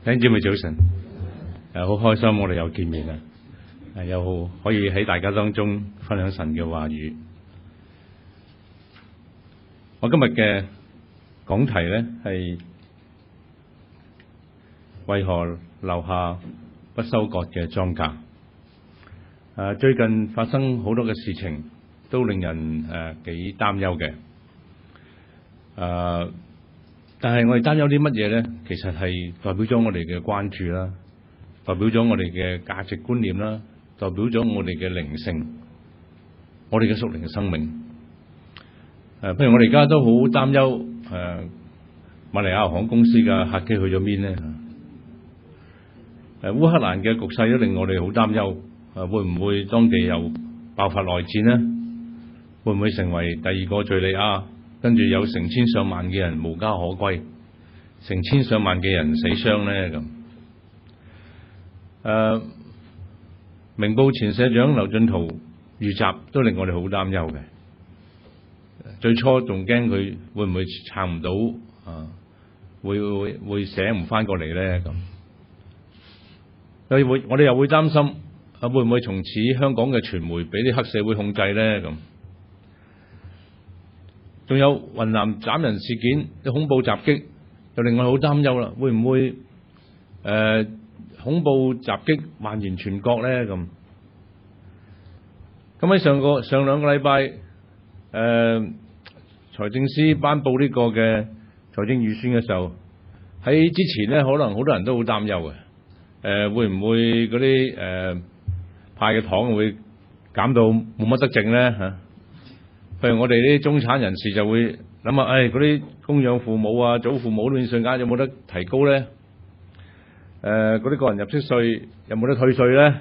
弟兄姊妹早晨，好開心我哋又見面啦，又可以喺大家當中分享神嘅話語。我今日嘅講題呢係為何留下不收割嘅莊稼。最近發生好多嘅事情，都令人幾擔憂嘅。但係我哋擔憂啲乜嘢呢？其實係代表咗我哋嘅關注啦，代表咗我哋嘅價值觀念啦，代表咗我哋嘅靈性，我哋嘅屬靈嘅生命。譬如我哋而家都好擔憂瑪利亞航空公司嘅客機去咗邊呢？烏克蘭嘅局勢都令我哋好擔憂，會唔會當地又爆發內戰呢？會唔會成為第二個敘利亞？跟住有成千上萬嘅人無家可歸，成千上萬嘅人死傷呢？咁。明報前社長劉進圖遇襲都令我哋好擔憂嘅。最初仲驚佢會唔會撐唔到，會醒唔翻過嚟呢？咁。我哋又會擔心會唔會從此香港嘅傳媒俾啲黑社會控制呢？咁。仲有雲南斬人事件嘅恐怖襲擊，就令我好擔憂啦。會唔會恐怖襲擊蔓延全國呢？咁喺上兩個禮拜，財政司頒布呢個嘅財政預算嘅時候，喺之前呢，可能好多人都好擔憂嘅。會唔會嗰啲派嘅糖會減到冇乜得剩呢？嚇？譬如我哋啲中產人士就會諗下，嗰啲供養父母啊、祖父母呢啲稅額有冇得提高咧？嗰啲個人入息稅有冇得退稅咧？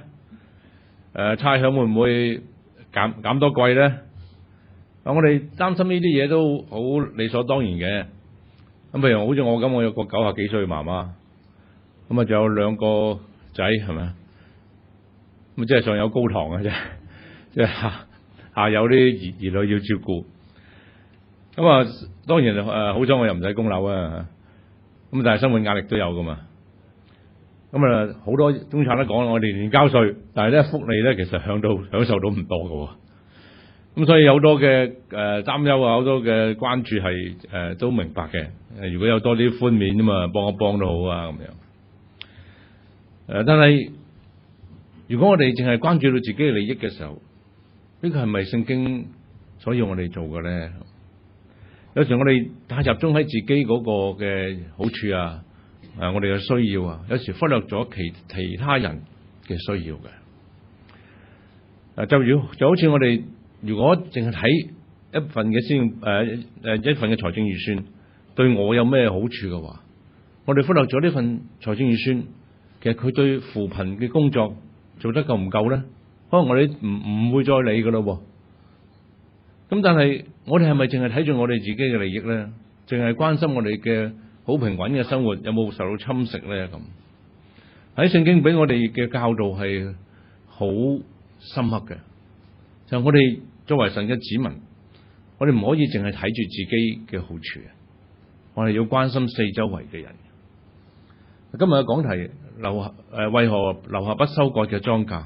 差餉會唔會減多貴咧？我哋擔心呢啲嘢都好理所當然嘅。咁譬如好似我咁，我有個90幾歲嘅媽媽，咁仲有兩個仔，係咪？咁即係上有高堂嘅啫，即係下有啲兒女要照顧，咁當然好彩我又唔使供樓啊，咁但係生活壓力都有噶嘛，咁好多中產都講我哋年交稅，但係咧福利咧其實享受到唔多噶，咁所以有好多嘅擔憂啊，好多嘅關注係都明白嘅，如果有多啲寬免咁啊，幫一幫都好啊咁樣，但係如果我哋淨係關注到自己嘅利益嘅時候，呢個係咪聖經所要我哋做嘅咧？有時我哋太集中喺自己嗰個嘅好處啊，我哋嘅需要啊，有時忽略咗其他人嘅需要嘅。就好似我哋如果淨係睇一份嘅一份嘅財政預算對我有咩好處嘅話，我哋忽略咗呢份財政預算，其實佢對扶貧嘅工作做得夠唔夠咧？可能我哋唔會再理噶咯，咁但係我哋係咪淨係睇住我哋自己嘅利益咧？淨係關心我哋嘅好平穩嘅生活有冇受到侵蝕咧？咁喺聖經俾我哋嘅教導係好深刻嘅，就係我哋作為神嘅子民，我哋唔可以淨係睇住自己嘅好處，我哋要關心四周圍嘅人。今日嘅講題為何留下不收割嘅莊稼？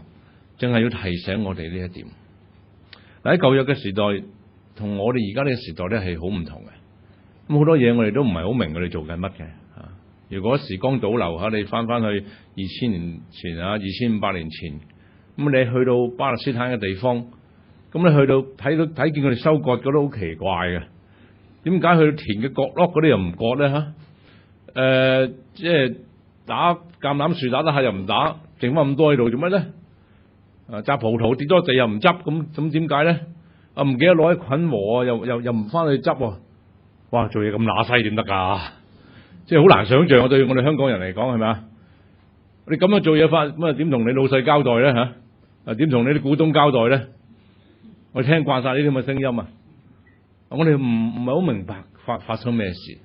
正係要提醒我哋呢一點。喺舊約嘅時代，同我哋而家呢個時代咧係好唔同嘅。咁好多嘢我哋都唔係好明，我哋做緊乜嘅。如果時光倒流你翻去2000年前2500年前，咁你去到巴勒斯坦嘅地方，咁你去到睇見佢哋收割，覺得好奇怪嘅。點解去到田嘅角落嗰啲又唔割咧？即係打橄欖樹打得下又唔打，剩翻咁多喺度做乜咧？摘葡萄跌咗地又唔執，咁點解咧？唔記得攞啲捆禾又唔翻去執，哇！做嘢咁乸西點得㗎？即係好難想象，對我哋香港人嚟講係咪啊？你咁樣做嘢法，咁點同你老細交代咧嚇？點同你啲股東交代咧？我聽慣晒呢啲咁嘅聲音啊！我哋唔係好明白發生咩事。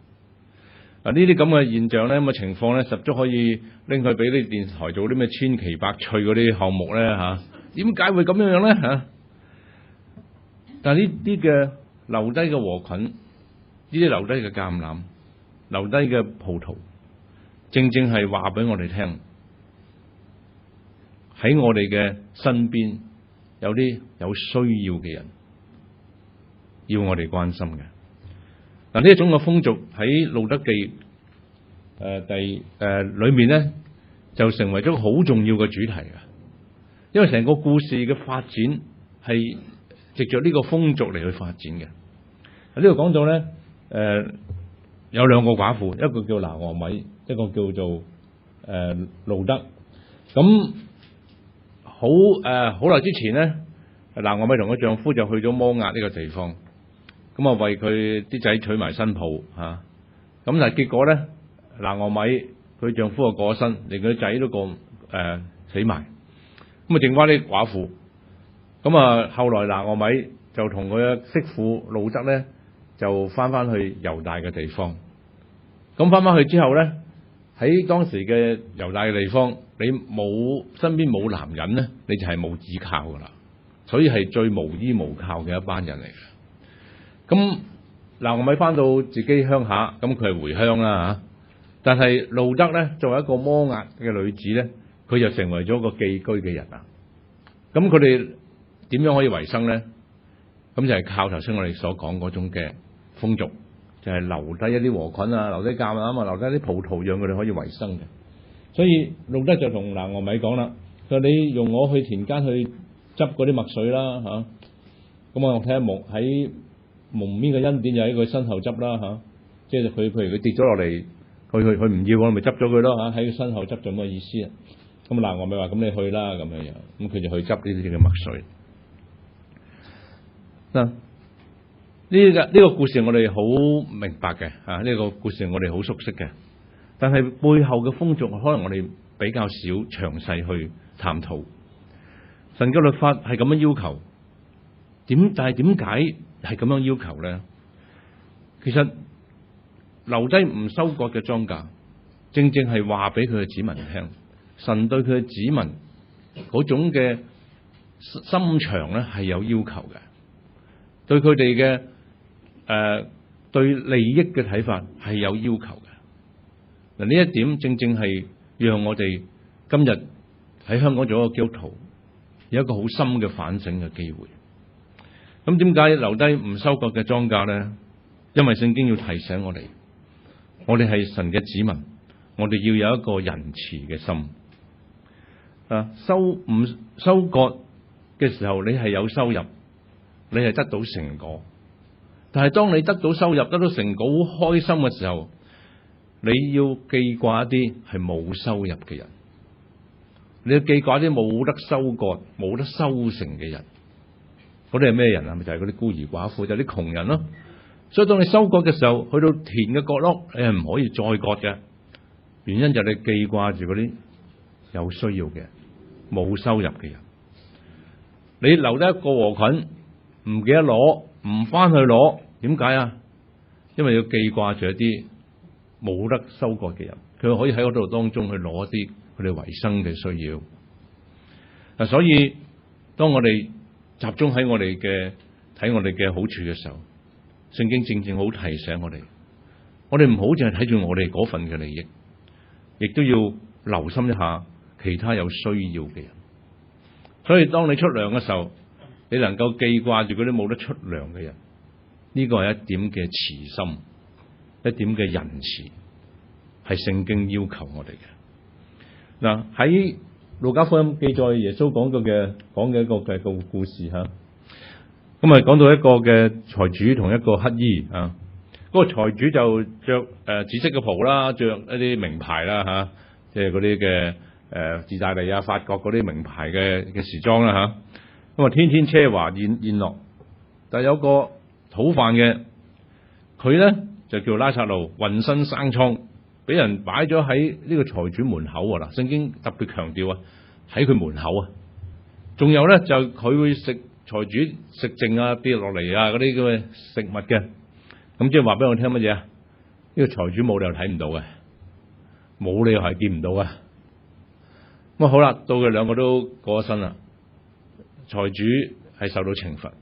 呢啲咁嘅現象咧，咁嘅情況咧，十足可以拎去俾啲電視台做啲咩千奇百趣嗰啲項目咧嚇？點解會咁樣咧嚇？但係呢啲嘅留低嘅禾捆，呢啲留低嘅橄欖，留低嘅葡萄，正正係話俾我哋聽，喺我哋嘅身邊有啲有需要嘅人，要我哋關心嘅。嗱，呢一種嘅風俗喺路德記裏面咧，就成為咗好重要嘅主題嘅，因為成個故事嘅發展係藉着呢個風俗嚟去發展嘅。喺呢度講到咧，有兩個寡婦，一個叫拿俄米，一個叫做路德。咁好耐之前咧，拿俄米同佢丈夫就去咗摩押呢個地方，咁啊為佢啲仔娶埋新抱嚇。咁但係結果咧，拿俄米佢丈夫啊過身，連佢仔都死埋，咁啊剩翻啲寡婦。咁啊後來拿俄米就同佢嘅媳婦路德咧，就翻去猶大嘅地方。咁翻去之後咧，喺當時嘅猶大嘅地方，你身邊冇男人咧，你就係冇依靠噶啦，所以係最無依無靠嘅一班人嚟嘅。咁拿俄米翻到自己鄉下，咁佢係回鄉啦嚇。但係路德咧，作為一個摩押嘅女子咧，佢就成為咗個寄居嘅人啊。咁佢哋點樣可以維生咧？咁就係靠頭先我哋所講嗰種嘅風俗，就係留低一啲禾捆啊，留低橄欖啊，留低啲葡萄，讓佢哋可以維生嘅。所以路德就同拿俄米講啦，佢話你用我去田間去執嗰啲麥穗啦嚇。咁我睇下喺蒙面嘅恩典就喺佢身後執啦嚇。即係佢譬如佢跌咗落嚟，佢唔要我咪執咗佢咯嚇，喺佢身後執咗咁嘅意思啊。咁拿俄米話咁你去啦咁樣樣，咁佢就去執呢啲嘅麥穗。嗱，呢個故事我哋好明白嘅啊，呢個故事我哋好熟悉嘅，但係背後嘅風俗可能我哋比較少詳細去探討。神嘅律法係咁樣要求，但係點解係咁樣要求咧？其實留低唔收割嘅莊稼，正正係話俾佢嘅子民聽，神對佢嘅子民嗰種嘅心腸咧係有要求嘅。對佢哋嘅對利益嘅睇法係有要求嘅。嗱，呢一點正正係讓我哋今日喺香港做一個基督徒有一個好深嘅反省嘅機會。咁點解留低唔收割嘅莊稼咧？因為聖經要提醒我哋係神嘅子民，我哋要有一個仁慈嘅心。唔收割嘅時候，你係有收入。你係得到成果，但係當你得到收入、得到成果好開心嘅時候，你要記掛一啲係冇收入嘅人，你要記掛一啲冇得收割、冇得收成嘅人。嗰啲係咩人啊？咪就係嗰啲孤兒寡婦，就係啲窮人咯。所以當你收割嘅時候，去到田嘅角落，你係唔可以再割嘅。原因就係你記掛住嗰啲有需要嘅、冇收入嘅人。你留低一個禾捆，唔記得攞，唔翻去攞，點解啊？因為要記掛住一啲冇得收割嘅人，佢可以喺嗰度當中去攞一啲佢哋維生嘅需要。嗱，所以當我哋集中喺我哋嘅睇我哋嘅好處嘅時候，聖經正好提醒我哋唔好淨係睇住我哋嗰份嘅利益，亦都要留心一下其他有需要嘅人。所以當你出糧嘅時候，你能夠記掛住嗰啲冇得出糧嘅人，呢個係一點嘅慈心，一點嘅仁慈，係聖經要求我哋嘅。嗱，喺路加福音記載耶穌講嘅一個嘅故事吓，咁啊講到一個嘅財主同一個乞兒啊，嗰個財主就着紫色嘅袍啦，着一啲名牌啦吓，即係嗰啲嘅意大利啊、法國嗰啲名牌嘅時裝啦吓。咁啊，天天奢華宴樂，但係有個討飯嘅，佢咧就叫拉撒路，渾身生瘡，俾人擺咗喺呢個財主門口啊！嗱，聖經特別強調啊，喺佢門口啊。仲有咧，就佢會食財主食剩啊、跌落嚟啊嗰啲咁嘅食物嘅。咁即係話俾我聽乜嘢啊？呢個財主冇理由睇唔到嘅，冇理由係見唔到嘅。咁啊好啦，到佢兩個都過咗身啦。財主係受到懲罰，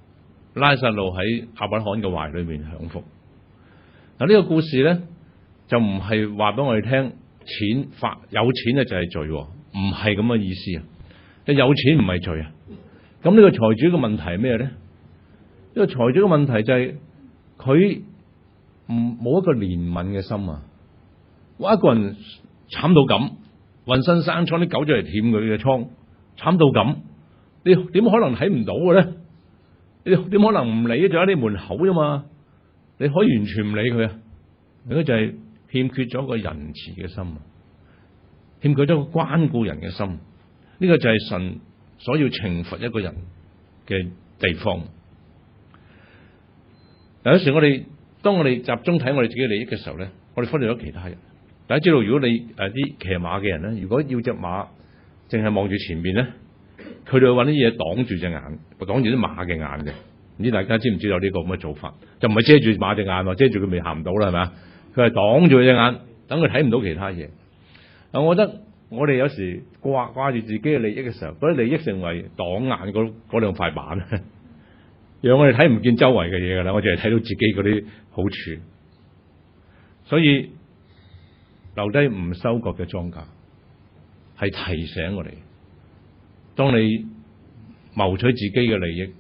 拉撒路喺亞伯拉罕嘅懷裏面享福。嗱，呢個故事咧就唔係話俾我哋聽有錢咧就係罪，唔係咁嘅意思啊！有錢唔係罪啊！咁呢個財主嘅問題係咩咧？呢個財主嘅問題就係佢冇一個憐憫嘅心啊！哇！一個人慘到咁，渾身生瘡，啲狗就嚟舔佢嘅瘡，慘到咁，你點可能睇唔到嘅咧？你點可能唔理？就喺你門口啫嘛！你可以完全唔理佢啊！呢個就係欠缺咗個仁慈嘅心，欠缺咗個關顧人嘅心。呢個就係神所要懲罰一個人嘅地方。有時當我哋集中睇我哋自己嘅利益嘅時候咧，我哋忽略咗其他人。大家知道，如果你啲騎馬嘅人咧，如果要隻馬淨係望住前面咧，佢哋會揾啲嘢擋住隻眼，擋住啲馬嘅眼嘅。唔知大家知唔知道呢個咁嘅做法？就唔係遮住馬隻眼，遮住佢未行唔到啦，係咪啊？佢係擋住佢隻眼，等佢睇唔到其他嘢。我覺得我哋有時掛住自己嘅利益嘅時候，嗰啲利益成為擋眼嗰兩塊板，讓我哋睇唔見周圍嘅嘢噶啦，我淨係睇到自己嗰啲好處。所以留低唔收割嘅莊稼，係提醒我哋，當你謀取自己嘅利益，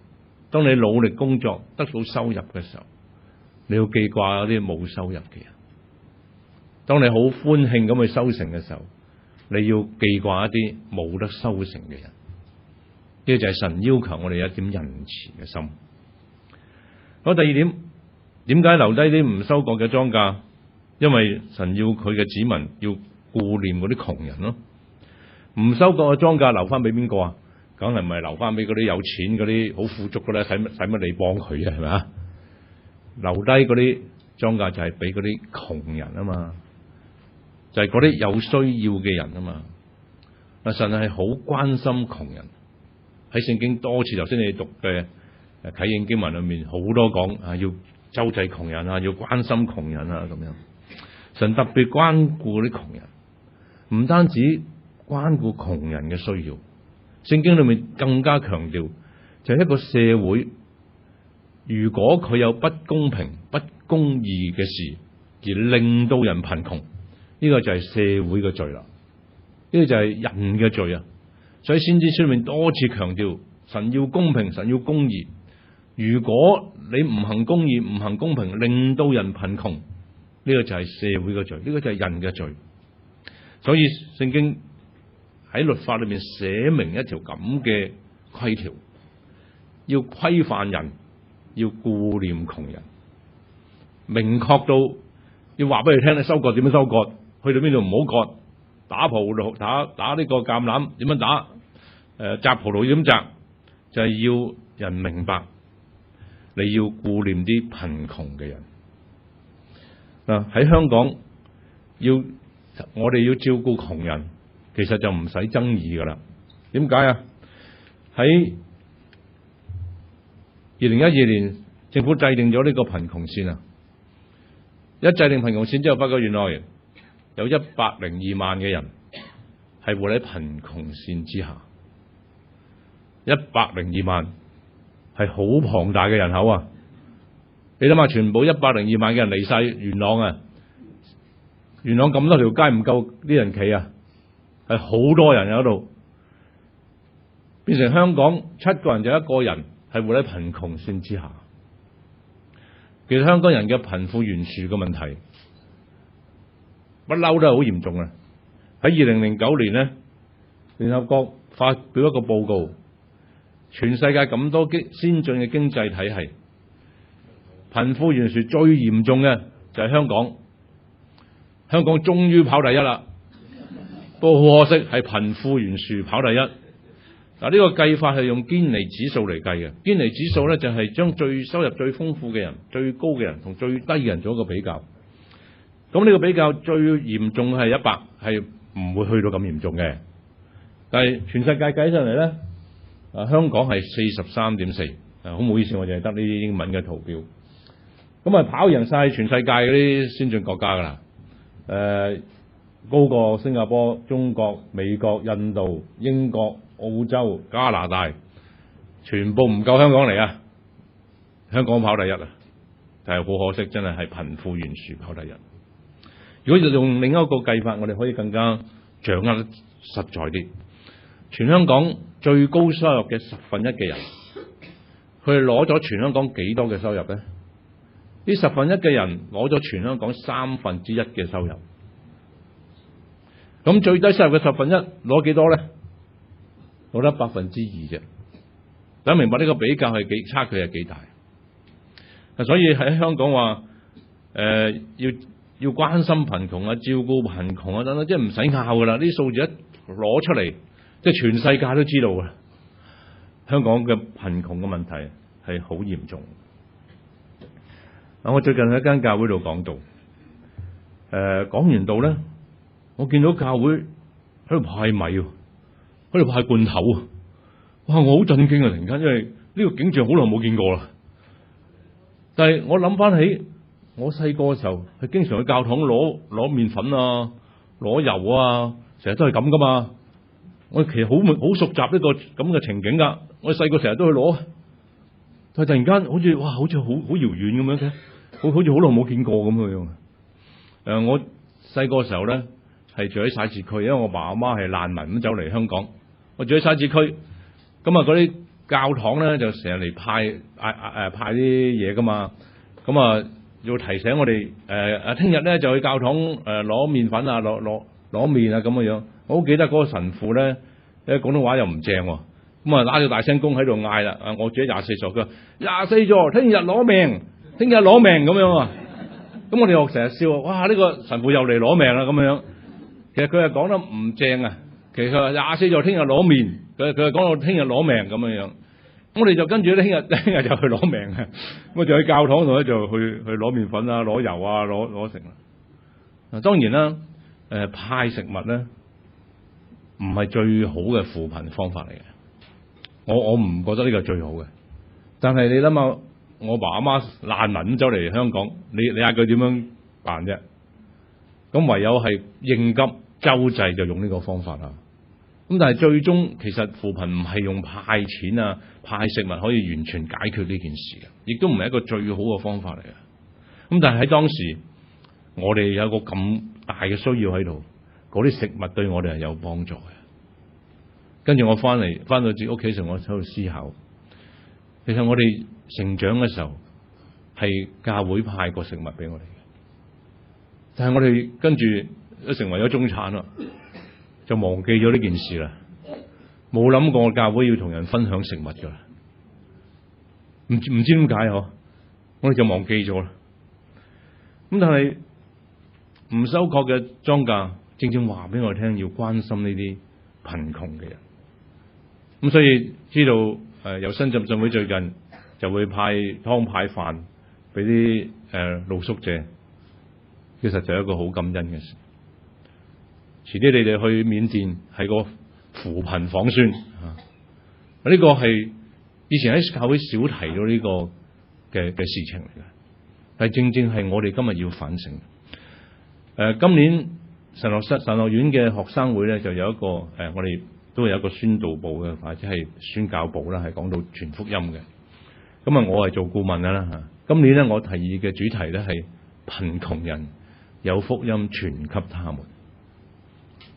當你努力工作得到收入嘅時候，你要記掛嗰啲冇收入嘅人。當你好歡慶咁去收成嘅時候，你要記掛一啲冇得收成嘅人。呢個就係神要求我哋一點仁慈嘅心。好，第二點，點解留低啲唔收割嘅莊稼？因為神要佢嘅子民要顧念嗰啲窮人咯。唔收割嘅莊稼留翻俾邊個啊？梗係唔係留翻俾嗰啲有錢嗰啲好富足嘅咧？使乜你幫佢啊？係咪啊？留低嗰啲莊稼就係俾嗰啲窮人啊嘛，就係嗰啲有需要嘅人啊嘛。神係好關心窮人，喺聖經多次頭先你讀嘅啟應經文裏面好多講啊，要周濟窮人啊，要關心窮人啊咁樣。神特別關顧啲窮人，唔單止關顧窮人嘅需要，聖經裏面更加強調，就係一個社會，如果佢有不公平、不公義嘅事，而令到人貧窮，呢個就係社會嘅罪啦。呢個就係人嘅罪啊！所以先知書裏面多次強調，神要公平，神要公義。如果你唔行公義、唔行公平，令到人貧窮，呢個就係社會嘅罪，呢個就係人嘅罪。所以聖經喺律法裏面寫明一條咁嘅規條，要規範人，要顧念窮人，明確到要話俾你聽，你收割點樣收割，去到邊度唔好割，打葡萄打呢個橄欖點樣打，摘葡萄要點摘，就係要人明白你要顧念啲貧窮嘅人。喺香港我哋要照顧窮人，其實就唔使爭議噶啦。點解啊？喺2012年政府制定咗呢個貧窮線啊，一制定貧窮線之後，發覺原來有102萬嘅人係活喺貧窮線之下。102萬係好龐大嘅人口啊！你諗下，全部102萬嘅人嚟晒元朗啊！元朗咁多條街唔夠啲人企啊，係好多人喺度，變成香港7個人就1個人係活喺貧窮線之下。其實香港人嘅貧富懸殊嘅問題不嬲都係好嚴重啊！喺2009年呢，聯合國發表一個報告，全世界咁多先進嘅經濟體系，貧富懸殊最嚴重嘅就係香港。香港終於跑第一啦，不過好可惜係貧富懸殊跑第一。嗱，呢個計法係用堅尼指數嚟計嘅。堅尼指數咧就係將收入最豐富嘅人、最高嘅人同最低嘅人做一個比較。咁呢個比較最嚴重係100，係唔會去到咁嚴重嘅。但係全世界計上嚟咧，香港係43.4。好唔好意思，我淨係得呢啲英文嘅圖表。咁跑贏晒全世界嗰啲先進國家噶啦。高過新加坡、中國、美國、印度、英國、澳洲、加拿大，全部唔夠香港嚟啊！香港跑第一啊，但係好可惜，真係貧富懸殊跑第一。如果用另一個計法，我哋可以更加掌握得實在啲。全香港最高收入嘅1/10嘅人，佢哋攞咗全香港幾多嘅收入咧？呢1/10嘅人攞咗全香港1/3嘅收入。咁最低收入嘅1/10攞幾多咧？攞得2%啫。大家明白呢個比較係差距係幾大？所以喺香港話要關心貧窮啊、照顧貧窮啊等等，即係唔使拗噶啦。呢啲數字一攞出嚟，即係全世界都知道噶。香港嘅貧窮嘅問題係好嚴重。我最近喺一間教會度講道，講完道咧，我見到教會喺度派米，喺度派罐頭啊！哇！我好震驚啊！突然間，因為呢個景象好耐冇見過啦。但係我諗翻起我細個嘅時候，係經常去教堂攞麵粉啊、攞油啊，成日都係咁噶嘛。我其實好熟習呢個咁嘅情景噶。我細個成日都去攞，但係突然間好似好遙遠咁樣嘅，好似好耐冇見過咁嘅樣。我細個嘅時候咧係住喺徙置區，因為我爸阿媽係難民咁走嚟香港，我住喺徙置區。咁啊，嗰啲教堂咧就成日嚟派啲嘢噶嘛，咁啊要提醒我哋聽日咧就去教堂攞麵粉啊，攞麵啊咁嘅樣。我好記得嗰個神父咧，廣東話又唔正，咁啊拉住大聲公喺度嗌啦，我住喺24座，佢話24座，聽日攞命咁樣啊。咁我哋又成日笑，哇！呢個神父又嚟攞命啦咁樣。其實佢係講得唔正啊。其實佢話24座聽日攞面，佢係講到聽日攞命咁樣樣。我哋就跟住咧，聽日就去攞命嘅。咁就喺教堂度咧就去攞麵粉啊、攞油啊、攞成啦。當然啦，派食物咧唔係最好嘅扶貧方法嚟嘅。我唔覺得呢個係最好嘅。但係你諗下，我爸阿媽難民走嚟香港，你嗌佢點樣辦啫？咁唯有係應急周濟就用呢個方法啦。咁但係最終其實扶貧唔係用派錢啊、派食物可以完全解決呢件事嘅，亦都唔係一個最好嘅方法嚟嘅。咁但係喺當時，我哋有個咁大嘅需要喺度，嗰啲食物對我哋係有幫助嘅。跟住我翻到自己屋企時，我喺度思考，其實我哋成長嘅時候係教會派過食物俾我哋嘅，但係我哋跟住都成為咗中產啦。就忘記咗呢件事啦，冇諗過教會要同人分享食物噶，唔知點解嗬，我哋就忘記咗啦。咁但係唔收割嘅莊稼，正正話俾我哋聽，要關心呢啲貧窮嘅人。咁所以知道由新浸信會最近就會派湯派飯俾啲露宿者，其實就係一個好感恩嘅事。遲啲你哋去緬甸係個扶貧訪宣啊！呢個係以前喺教會少提到呢個嘅事情嚟嘅，但係正正係我哋今日要反省。今年神學院嘅學生會咧就有一個我哋都有一個宣道部嘅，或者係宣教部啦，係講到全福音嘅。咁啊，我係做顧問嘅啦嚇。今年咧，我提議嘅主題咧係貧窮人有福音傳給他們。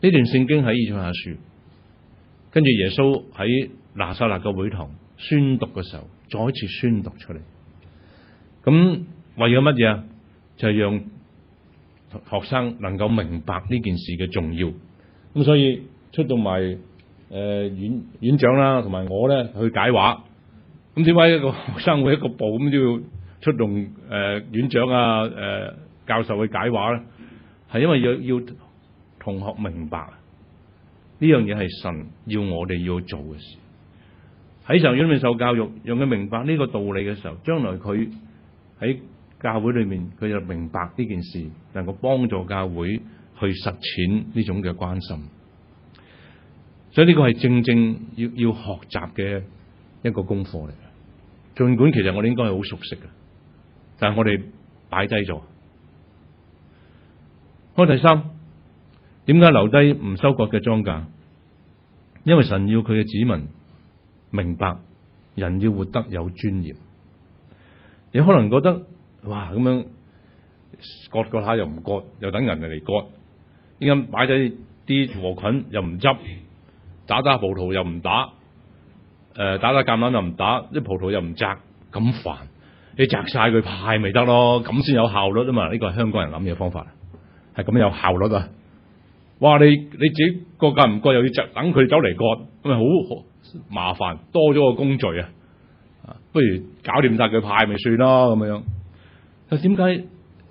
呢段聖經喺以賽亞書，跟住耶穌喺拿撒勒嘅會堂宣讀嘅時候，再一次宣讀出嚟。咁為咗乜嘢啊？就係讓學生能夠明白呢件事嘅重要。咁所以出動埋院長啦，同埋我咧去解話。咁點解一個學生會一個部咁都要出動院長啊、教授去解話咧？係因為要同學明白呢樣嘢係神要我哋要做嘅事。喺神院裏面受教育，讓佢明白呢個道理嘅時候，將來佢喺教會裏面佢就明白呢件事，能夠幫助教會去實踐呢種嘅關心。所以呢個係正正要學習嘅一個功課嚟嘅。儘管其實我哋應該係好熟悉嘅，但係我哋擺低咗。好，第三，點解留低唔收割嘅莊稼？因為神要佢嘅子民明白，人要活得有尊嚴。你可能覺得哇咁樣割下又唔割，又等人嚟割。依家擺低啲禾捆又唔執，打葡萄又唔打，打橄欖又唔打，啲葡萄又唔摘，咁煩。你摘晒佢派咪得咯，咁先有效率啊嘛！呢個係香港人諗嘢方法，係咁有效率啊！哇！你自己割唔割又要等佢走嚟割，咁咪好麻煩，多咗個工序啊！不如搞掂晒佢派咪算咯咁樣。但點解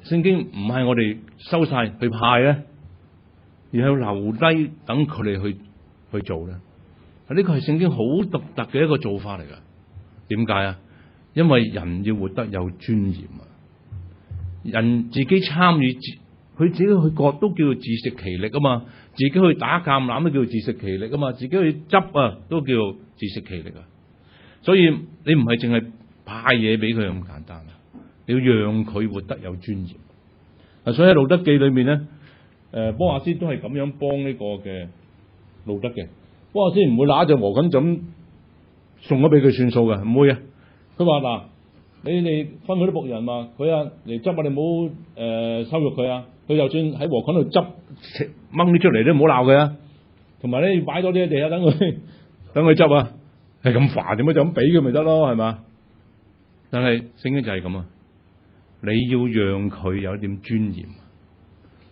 聖經唔係我哋收晒去派咧，而係留低等佢哋去做咧？呢個係聖經好獨特嘅一個做法嚟噶。點解啊？因為人要活得有尊嚴啊！人自己參與，佢自己去割都叫做自食其力啊嘛！自己去打橄欖都叫做自食其力啊嘛！自己去執啊都叫做自食其力啊！所以你唔係淨係派嘢俾佢咁簡單啊！你要讓佢活得有尊嚴。所以喺路德記裏面咧，波亞斯都係咁樣幫呢個嘅路德嘅。波亞斯唔會拿隻禾捆就咁送咗俾佢算數嘅，唔會啊！佢話嗱，你哋分佢啲僕人嘛，佢啊嚟執啊，你唔好羞辱佢啊！佢就算喺禾捆度執掹啲出嚟都唔好鬧佢啊！同埋咧要擺多啲喺地下等佢執啊！係咁煩點解就咁俾佢咪得咯？係嘛？但係聖經就係咁啊！你要讓佢有一點尊嚴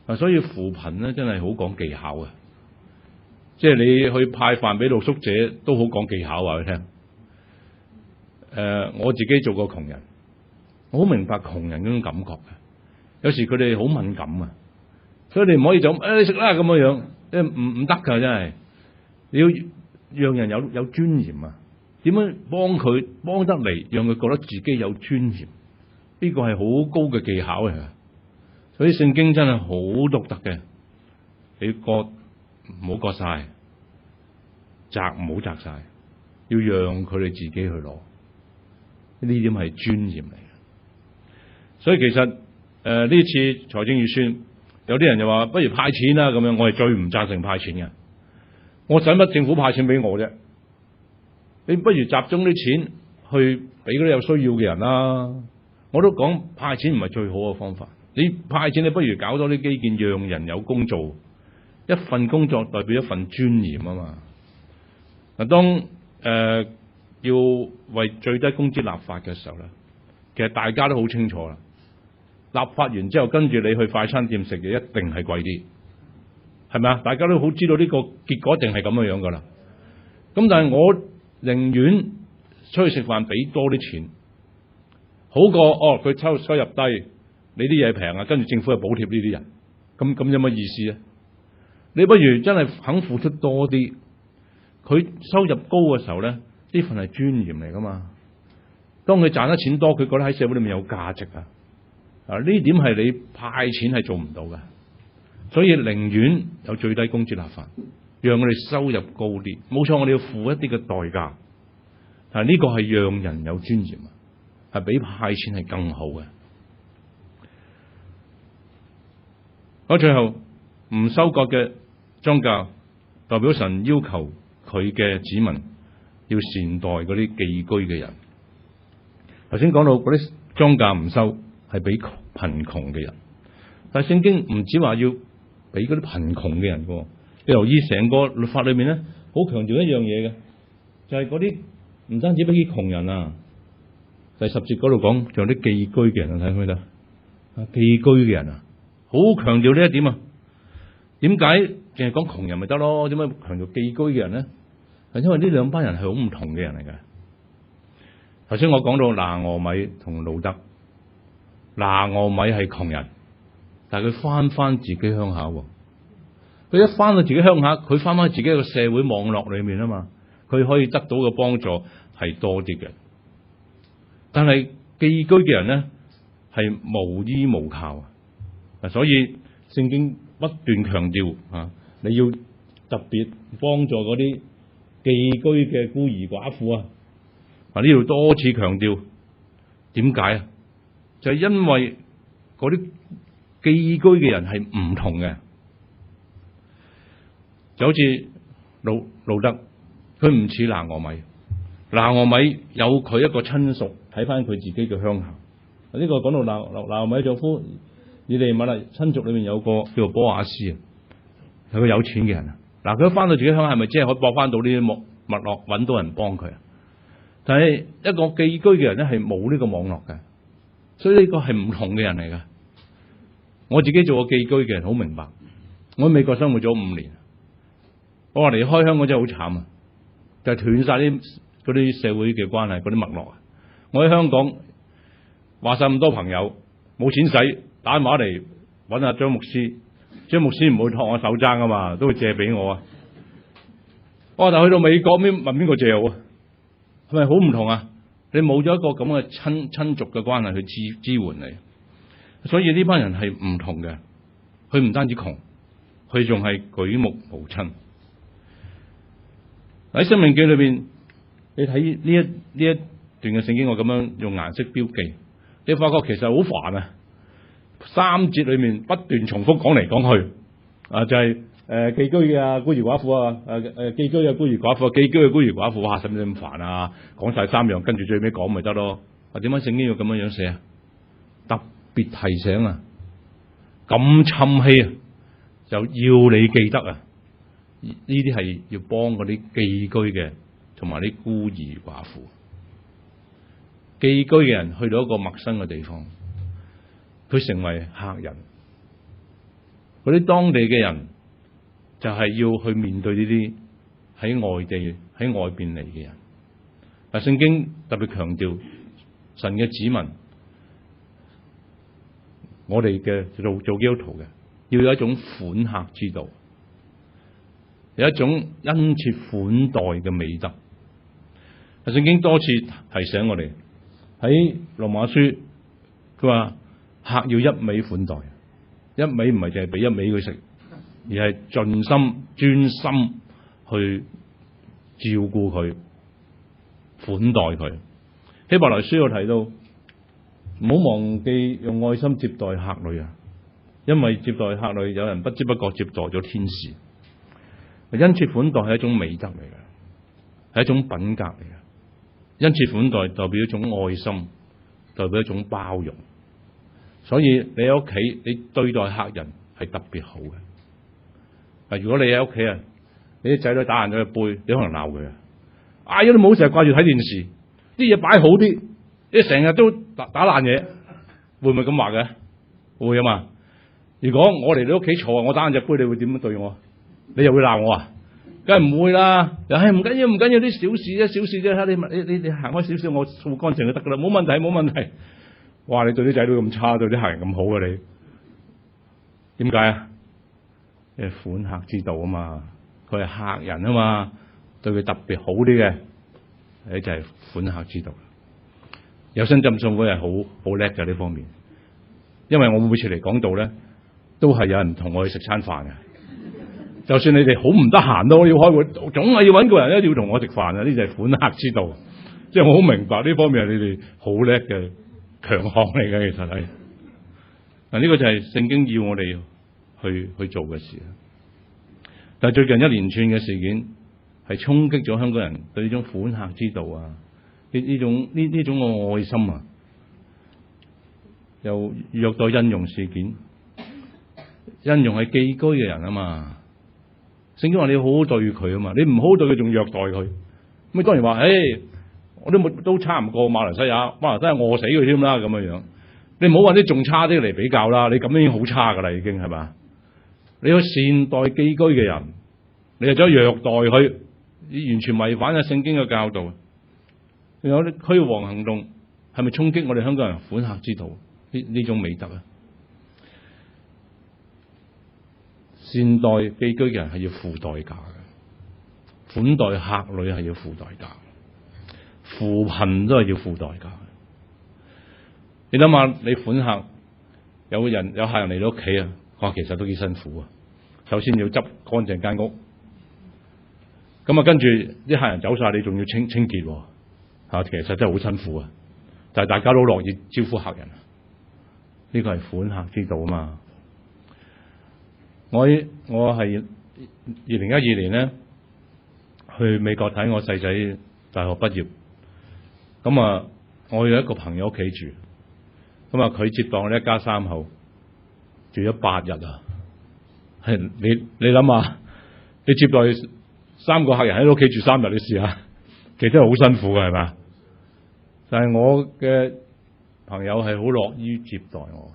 啊！所以扶貧咧真係好講技巧啊！即係你去派飯俾露宿者都好講技巧話佢聽。我自己做過窮人，我好明白窮人嗰種感覺嘅。有時佢哋好敏感啊，所以你唔可以就咁你食啦咁樣樣，唔得噶真係。你要讓人有尊嚴啊！點樣幫佢幫得嚟，讓佢覺得自己有尊嚴？呢個係好高嘅技巧嚟嘅。所以聖經真係好獨特嘅。你割唔好割晒，摘唔好摘晒，要讓佢哋自己去攞。呢啲係尊嚴嚟嘅。所以其實呢次財政預算，有啲人就話不如派錢啦咁樣，我係最唔贊成派錢嘅。我使乜政府派錢俾我啫？你不如集中啲錢去俾嗰啲有需要嘅人啦。我都講派錢唔係最好嘅方法。你派錢，你不如搞多啲基建，讓人有工做。一份工作代表一份尊嚴啊嘛。嗱，當要為最低工資立法嘅時候咧，其實大家都好清楚啦。立法完之後，跟住你去快餐店食嘢，一定係貴啲，係咪啊？大家都好知道呢個結果一定係咁樣樣噶啦。咁但係我寧願出去食飯俾多啲錢，好過佢收入低，你啲嘢平啊，跟住政府又補貼呢啲人，咁有乜意思啊？你不如真係肯付出多啲，佢收入高嘅時候咧。呢份係尊嚴嚟噶嘛？當佢賺得錢多，佢覺得喺社會裏面有價值啊！呢點係你派錢係做唔到嘅，所以寧願有最低工資立法，讓我哋收入高啲。冇錯，我哋要付一啲嘅代價，但係呢個係讓人有尊嚴啊，係比派錢係更好嘅。好，最後唔收割嘅莊稼，代表神要求佢嘅子民要善待嗰啲寄居嘅人。頭先講到嗰啲莊稼唔收，係俾貧窮嘅人。但係聖經唔止話要俾嗰啲貧窮嘅人嘅，你留意成個律法裏面咧，好強調一樣嘢嘅，就係嗰啲唔單止俾啲窮人啊。第10節嗰度講，仲有啲寄居嘅人，睇唔睇得？寄居嘅人啊，好強調呢一點啊。點解淨係講窮人咪得咯？點解強調寄居嘅人咧？係因為呢兩班人係好唔同嘅人嚟嘅。頭先我講到拿俄米同路德，拿俄米係窮人，但係佢翻自己鄉下喎。佢一翻到自己鄉下，佢翻自己個社會網絡裏面啊嘛，佢可以得到嘅幫助係多啲嘅。但係寄居嘅人咧係無依無靠啊，所以聖經不斷強調啊，你要特別幫助嗰啲寄居嘅孤兒寡婦啊！呢度多次強調，點解啊？就係因為嗰啲寄居嘅人係唔同嘅，就好似路德，佢唔似拿俄米。拿俄米有佢一個親屬，睇翻佢自己嘅鄉下。呢個講到拿俄米丈夫以利米勒親族裏面有個叫做波亞斯啊，係個有錢嘅人啊。嗱，佢一翻到自己鄉，係咪即係可以搏翻到呢啲脈絡，揾到人幫佢啊？但係一個寄居嘅人咧，係冇呢個網絡嘅，所以呢個係唔同嘅人嚟嘅。我自己做過寄居嘅人，好明白。我喺美國生活咗5年，我話離開香港真係好慘啊！就係斷晒嗰啲社會嘅關係，嗰啲脈絡啊！我喺香港話晒咁多朋友，冇錢使，打電話嚟揾阿張牧師，張牧師唔會托我手踭啊嘛，都會借俾我啊！我就去到美國，問邊個借好啊？係咪好唔同啊？你冇咗一個咁嘅親族嘅關係去支援你，所以呢班人係唔同嘅。佢唔單止窮，佢仲係舉目無親。喺《申命記》裏邊，你睇呢一段嘅聖經，我咁樣用顏色標記，你發覺其實好煩啊！3節裏面不斷重複講嚟講去，就係寄居嘅孤兒寡婦啊，寄居嘅孤兒寡婦，寄居嘅孤兒寡婦，哇，使唔使咁煩啊？講晒3樣，跟住最尾講咪得咯？點解聖經要咁樣寫啊？特別提醒啊，咁沉氣啊，就要你記得啊！呢啲係要幫嗰啲寄居嘅同埋啲孤兒寡婦。寄居嘅人去到一個陌生嘅地方，佢成為客人，嗰啲當地嘅人就係要去面對呢啲喺外地喺外邊嚟嘅人。嗱，聖經特別強調神嘅子民，我哋嘅做基督徒嘅，要有一種款客之道，有一種殷切款待嘅美德。聖經多次提醒我哋喺羅馬書，佢話客要一味款待，一味唔係淨係俾一味佢食，而係盡心專心去照顧佢，款待佢。希伯來書有提到，唔好忘記用愛心接待客旅啊，因為接待客旅有人不知不覺接待咗天使。殷切款待係一種美德嚟嘅，係一種品格嚟嘅。殷切款待代表一種愛心，代表一種包容。所以你喺屋企，你對待客人係特別好嘅。如果你喺屋企啊，你啲仔女打爛咗個杯，你可能鬧佢啊！哎呀，你唔好成日掛住睇電視，啲嘢擺好啲，你成日都打爛嘢，會唔會咁話嘅？會啊嘛！如果我嚟你屋企坐，我打爛隻杯，你會點樣對我？你又會鬧我啊？梗係唔會啦！又係唔緊要，唔緊要，啲小事啫，小事啫。你行開少少，我掃乾淨就得噶啦，冇問題，冇問題。哇！你對啲仔女咁差，對啲客人咁好嘅你，點解啊？因為款客之道啊嘛，佢係客人啊嘛，對佢特別好啲嘅，誒就係款客之道。有新浸信會係好叻嘅呢方面，因為我每次嚟講道咧，都係有人同我去食餐飯嘅。就算你哋好唔得閒都要開會，總係要揾個人一定要同我食飯啊！呢就係款客之道。即係我好明白呢方面係你哋好叻嘅強項嚟嘅，其實係。嗱，呢個就係聖經要我哋去做嘅事。但係最近一連串嘅事件係衝擊咗香港人對呢種款客之道啊，呢種嘅愛心啊，又虐待印傭事件，印傭係寄居嘅人啊嘛。聖經話你要好好對佢啊嘛，你唔好對佢仲虐待佢，咁當然話，我都差唔過馬來西亞餓死佢添啦咁樣樣。你唔好揾啲仲差啲嚟比較啦，你咁樣已經好差噶啦，已經係嘛？你要善待寄居嘅人，你又走虐待佢，你完全違反咗聖經嘅教導。仲有啲驅蝗行動，係咪衝擊我哋香港人款客之道呢種美德啊？善待寄居嘅人係要付代價嘅，款待客旅係要付代價，扶貧都係要付代價。你諗下，你款客有客人嚟到屋企啊，其實都幾辛苦啊。首先要執乾淨間屋，咁跟住啲客人走晒，你仲要清潔，其實真係好辛苦啊。但係大家都樂意招呼客人，呢個係款客之道啊嘛。我係2012年咧去美國睇我細仔大學畢業，咁我有一個朋友屋企住，咁佢接待我哋一家3口，住咗8日啊！係你諗下，你接待3個客人喺屋企住3日，你試下，其實真係好辛苦嘅，係咪？但係我嘅朋友係好樂於接待我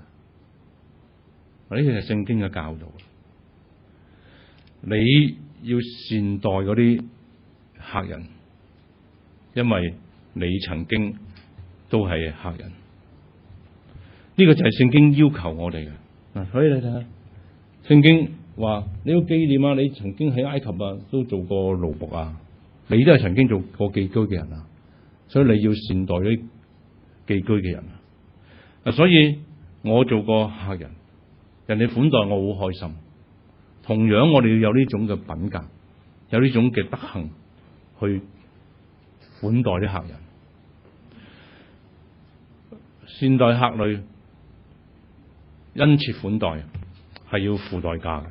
嘅，呢個係聖經嘅教導。你要善待嗰啲客人，因為你曾經都係客人。呢個就係聖經要求我哋嘅。所以你睇下，聖經話你要紀念啊，你曾經喺埃及啊都做過奴僕啊，你都係曾經做過寄居嘅人啊，所以你要善待啲寄居嘅人啊。所以我做過客人，人哋款待我好開心。同樣我哋要有呢種嘅品格，有呢種嘅德行去款待啲客人，善待客旅，殷切款待係要付代價嘅。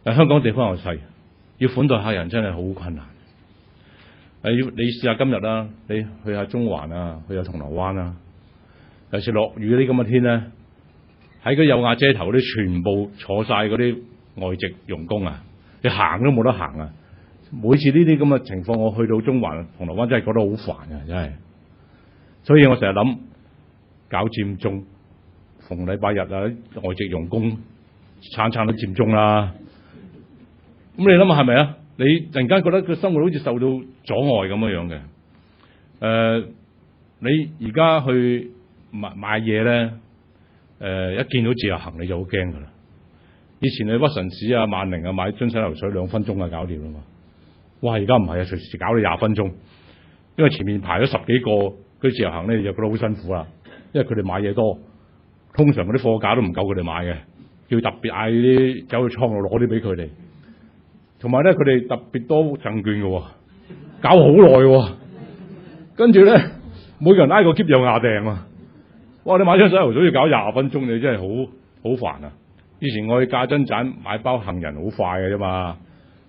但香港地方又細，要款待客人真係好困難。你試下今日啦，你去下中環啊，去下銅鑼灣啊，尤其是落雨呢啲咁嘅天咧，喺嗰有瓦遮頭嗰啲全部坐晒嗰啲外籍傭工啊，你行都冇得行啊！每次呢啲咁嘅情況，我去到中環、銅鑼灣真係覺得好煩啊！真係，所以我成日諗搞佔中，逢禮拜日啊，外籍傭工餐餐都佔中啦。咁你諗下係咪啊？你突然間覺得個生活好似受到阻礙咁樣嘅。你而家去買嘢咧，一見到自由行你就好驚噶啦。以前去屈臣氏啊、萬寧啊買樽洗頭水2分鐘啊搞掂啦嘛。哇！而家唔係啊，隨時搞你20分鐘，因為前面排咗10幾個嗰啲自由行咧，你就覺得好辛苦啦。因為佢哋買嘢多，通常嗰啲貨架都唔夠佢哋買嘅，要特別嗌啲走去倉度攞啲俾佢哋。同埋咧，佢哋特別多贈券嘅，搞好耐。跟住咧，每個人拉個篋有牙訂啊！哇！你買張洗頭水要搞20分鐘，你真係好煩啊！以前我去價真棧買包杏仁好快嘅啫嘛。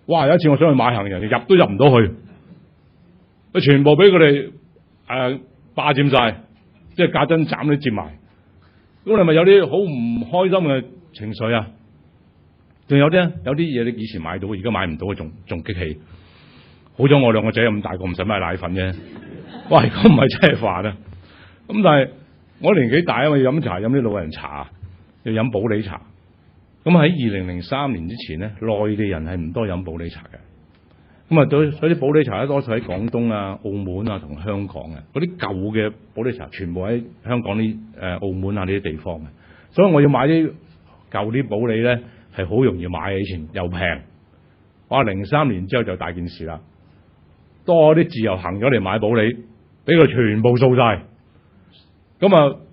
哇！有一次我想去買杏仁，入都入唔到去，佢全部俾佢哋霸佔晒，即係價真棧都佔埋。咁你咪有啲好唔開心嘅情緒啊！仲有啲嘢你以前買到，而家買唔到，仲激氣。好彩我2個仔咁大個，唔使買奶粉啫。哇！如果唔係真係煩啊！咁但係我年紀大啊嘛，要飲茶飲啲老人茶，要飲普洱茶。咁喺2003年之前咧，內地人係唔多飲普洱茶嘅。咁啊，所以啲普洱茶咧多數喺廣東啊、澳門啊同香港嘅。嗰啲舊嘅普洱茶全部喺香港啲澳門啊呢啲地方嘅。所以我要買啲舊啲普洱咧，係好容易買嘅，以前又平。哇！03年之後就大件事啦，多啲自由行咗嚟買普洱，俾佢全部掃晒。咁啊〜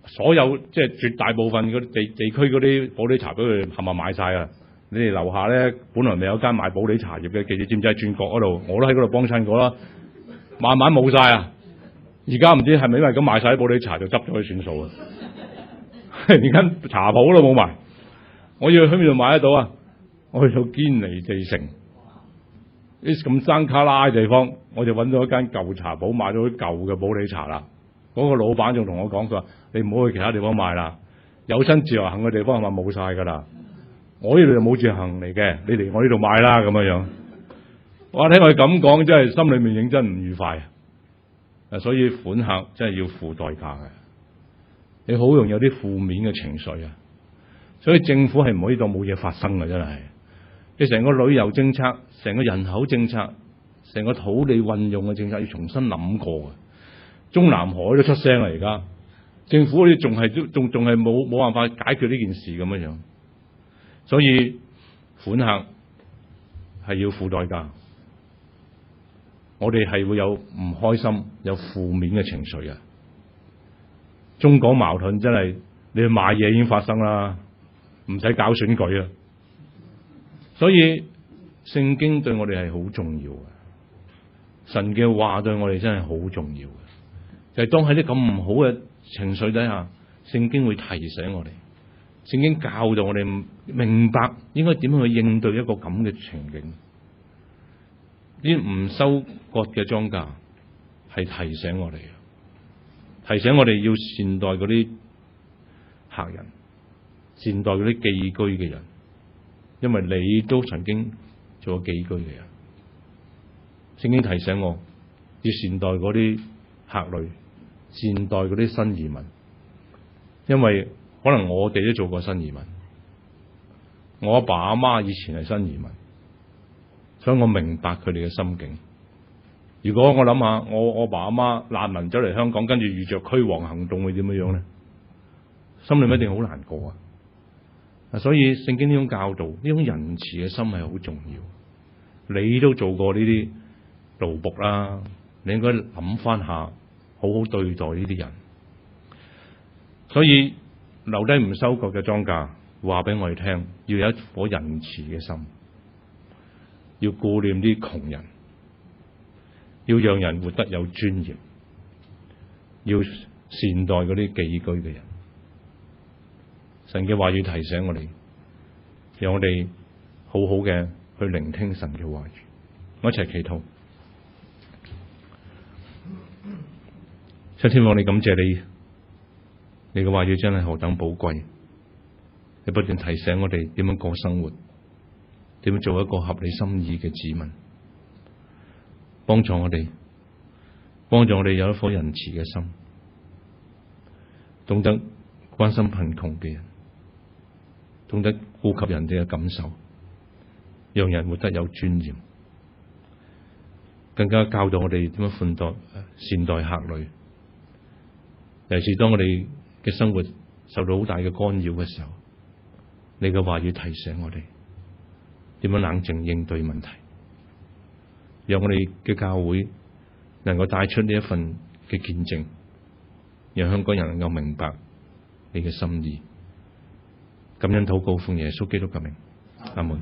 所有即係絕大部分嗰啲地區嗰啲普洱茶俾佢冚唪唥買晒啊！你哋樓下咧，本來未有間賣普洱茶葉嘅，記住知唔知喺轉角嗰度？我都喺嗰度幫襯過啦。慢慢冇晒啊！而家唔知係咪因為咁賣晒啲普洱茶就執咗佢算數啊？連間茶鋪都冇埋。我要去邊度買得到啊？我去到堅尼地城啲咁山卡拉嘅地方，我就揾到一間舊茶鋪，買到啲舊嘅普洱茶啦。嗰個老闆仲同我講，佢話：你唔好去其他地方買啦，有親自由行嘅地方係咪冇晒㗎啦？我呢度就冇自由行嚟嘅，你嚟我呢度買啦咁樣樣。哇！聽佢咁講，真係心裏面認真唔愉快。所以款客真係要付代價嘅，你好容易有啲負面嘅情緒啊。所以政府係唔可以當冇嘢發生嘅，真係。你成個旅遊政策、成個人口政策、成個土地運用嘅政策要重新諗過嘅。中南海都出聲啦，而家政府嗰啲仲係冇辦法解決呢件事咁樣樣，所以款客係要付代價，我哋係會有唔開心、有負面嘅情緒啊！中港矛盾真係你去買嘢已經發生啦，唔使搞選舉啊！所以聖經對我哋係好重要嘅，神嘅話對我哋真係好重要嘅。就係當喺啲咁唔好嘅情緒底下，聖經會提醒我哋，聖經教導我哋明白應該點樣去應對一個咁嘅情景。啲唔收割嘅莊稼係提醒我哋要善待嗰啲客人，善待嗰啲寄居嘅人，因為你都曾經做過寄居嘅人。聖經提醒我要善待嗰啲客旅，善待嗰啲新移民，因為可能我哋都做過新移民，我阿爸阿媽以前係新移民，所以我明白佢哋嘅心境。如果我諗下我阿爸阿媽難民走嚟香港，跟住遇着驅蝗行動會點樣呢？心裏一定好難過啊！所以聖經呢種教導，呢種仁慈嘅心係好重要。你都做過呢啲奴僕啦，你應該諗翻下，好好對待呢啲人。所以留低唔收割嘅莊稼，話俾我哋聽，要有一顆仁慈嘅心，要顧念啲窮人，要讓人活得有尊嚴，要善待嗰啲寄居嘅人。神嘅話語提醒我哋，讓我哋好好嘅去聆聽神嘅話語。我一齊祈禱。天父，我哋感謝你，你嘅話語真係何等寶貴。你不斷提醒我哋點樣過生活，點樣做一個合你心意嘅子民，幫助我哋有一顆仁慈嘅心，懂得關心貧窮嘅人，懂得顧及人哋嘅感受，讓人活得有尊嚴，更加教導我哋點樣善待客旅。尤其是當我哋嘅生活受到好大嘅干擾嘅時候，你嘅話語提醒我哋點樣冷靜應對問題，讓我哋嘅教會能夠帶出呢一份嘅見證，讓香港人能夠明白你嘅心意。感恩禱告奉耶穌基督嘅名，阿門。